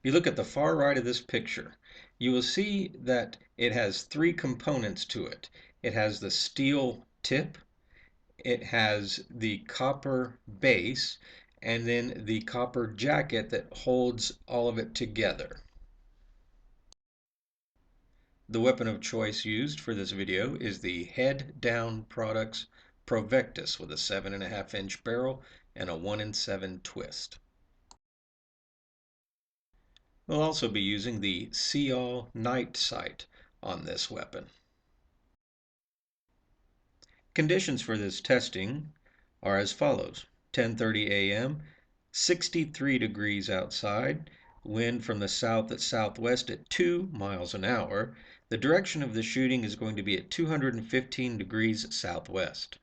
you look at the far right of this picture, you will see that it has three components to it. It has the steel tip, it has the copper base, and then the copper jacket that holds all of it together. The weapon of choice used for this video is the Head Down Products Provectus with a 7.5-inch barrel and a 1 in 7 twist. We'll also be using the See-All night sight on this weapon. Conditions for this testing are as follows. 10:30 a.m., 63 degrees outside, wind from the south at southwest at 2 miles an hour. The direction of the shooting is going to be at 215 degrees southwest.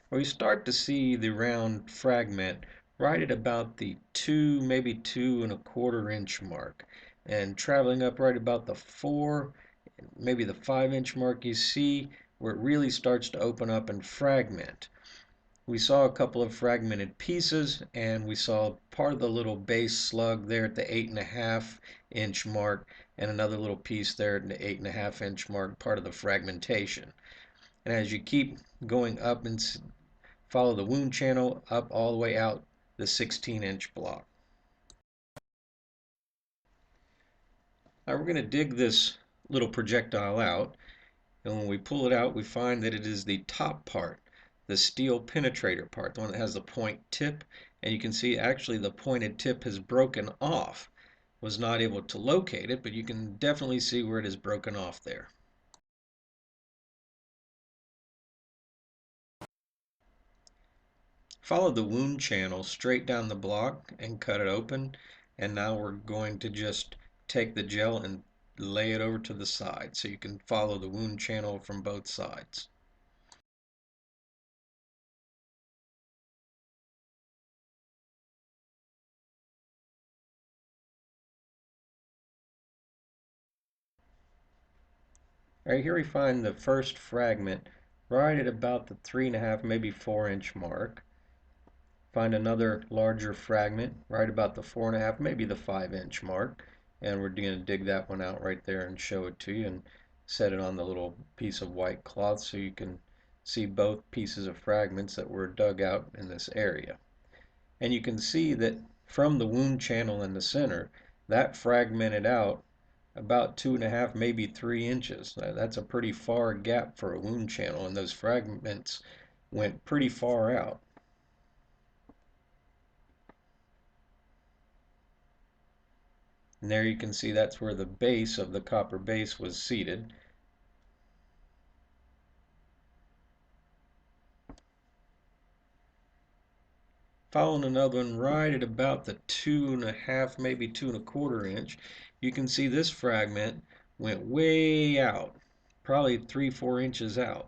We start to see the round fragment right at about the 2, maybe 2.25-inch mark, and traveling up right about the 4, maybe the 5-inch mark. You see where it really starts to open up and fragment. We saw a couple of fragmented pieces, and we saw part of the little base slug there at the 8.5-inch mark, and another little piece there at the 8.5-inch mark, part of the fragmentation. And as you keep going up and follow the wound channel up all the way out the 16-inch block. Now we're going to dig this little projectile out, and when we pull it out we find that it is the top part, the steel penetrator part, the one that has the point tip, and you can see actually the pointed tip has broken off. Was not able to locate it, but you can definitely see where it is broken off there. Follow the wound channel straight down the block and cut it open, and now we're going to just take the gel and lay it over to the side so you can follow the wound channel from both sides. Right here we find the first fragment right at about the 3.5, maybe 4-inch mark. Find another larger fragment right about the 4.5, maybe the 5-inch mark, and we're going to dig that one out right there and show it to you and set it on the little piece of white cloth so you can see both pieces of fragments that were dug out in this area. And you can see that from the wound channel in the center, that fragmented out about 2.5, maybe 3 inches. That's a pretty far gap for a wound channel, and those fragments went pretty far out. And there you can see that's where the base of the copper base was seated. Following another one right at about the 2.5, maybe 2.25 inch, you can see this fragment went way out, probably 3-4 inches out.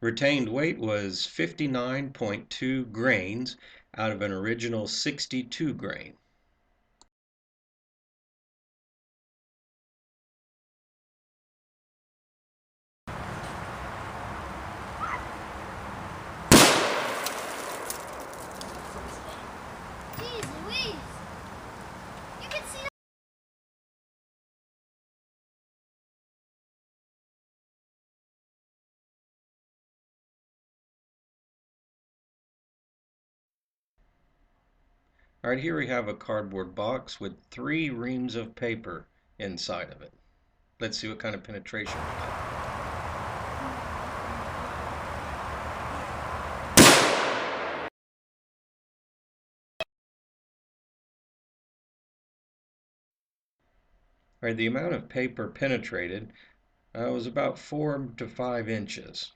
Retained weight was 59.2 grains out of an original 62 grain. All right, here we have a cardboard box with 3 reams of paper inside of it. Let's see what kind of penetration we get. Right, the amount of paper penetrated was about 4 to 5 inches.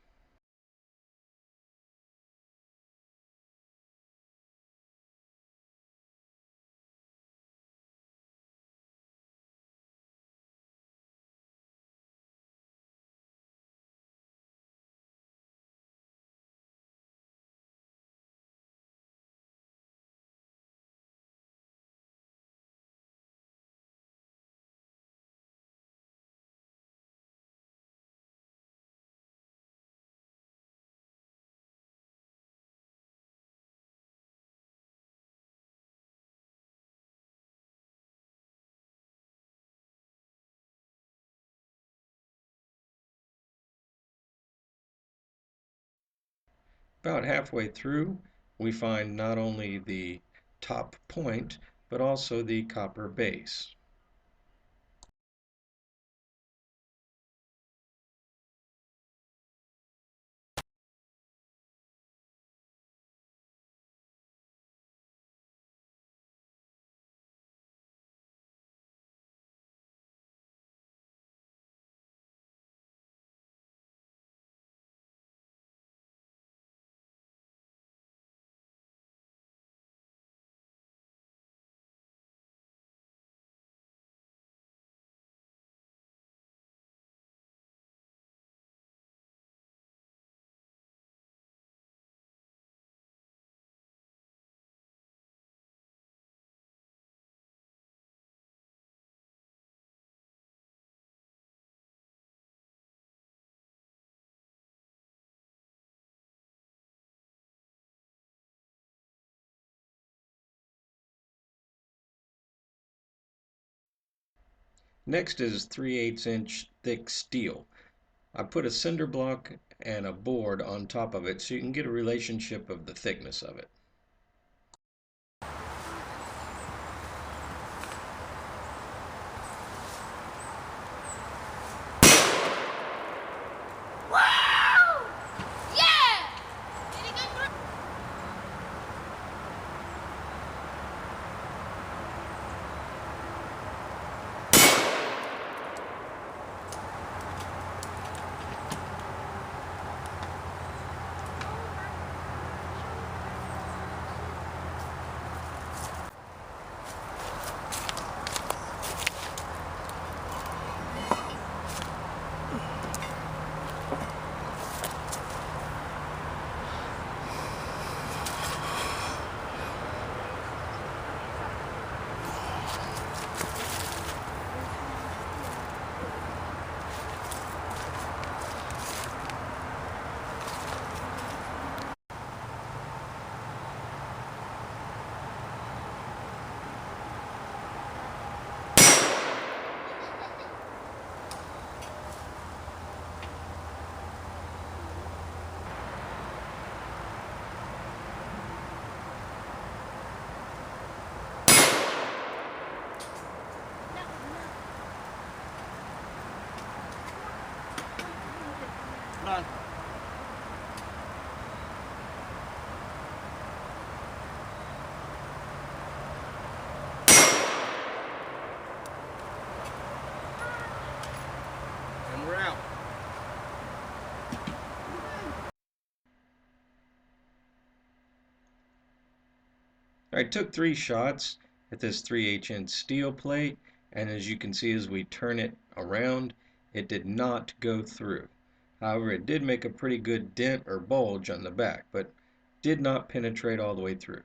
About halfway through, we find not only the top point, but also the copper base. Next is 3/8 inch thick steel. I put a cinder block and a board on top of it so you can get a relationship of the thickness of it. Run. And we're out. I took 3 shots at this 3/8 inch steel plate, and as you can see as we turn it around, it did not go through. However, it did make a pretty good dent or bulge on the back, but did not penetrate all the way through.